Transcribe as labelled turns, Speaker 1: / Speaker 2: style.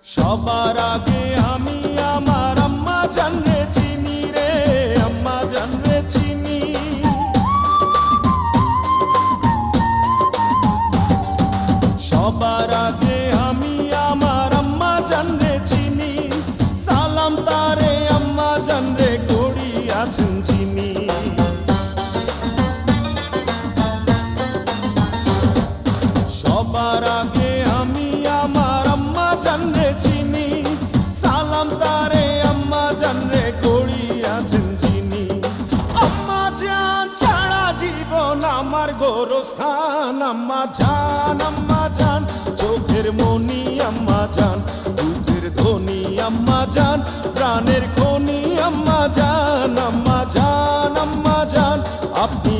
Speaker 1: সবার আগে আমি আমার আম্মা জানরে চিনি রে, আম্মা জানরে চিনি। সবার আগে আমি আমার আম্মা জানরে চিনি, সালাম তারে আম্মা জানরে করি আছেন যিনি। সবার আগে আমি আমার আম্মা জানরে চিনি, সালাম তারে আম্মা জানরে করি আছেন যিনি। আম্মা জান ছাড়া জীবন আমার গোরস্থান, আম্মা জান চোখের মনি আম্মা জান, বুকের ধ্বনি আম্মা জান, প্রাণের খনি আম্মা জান, আপনি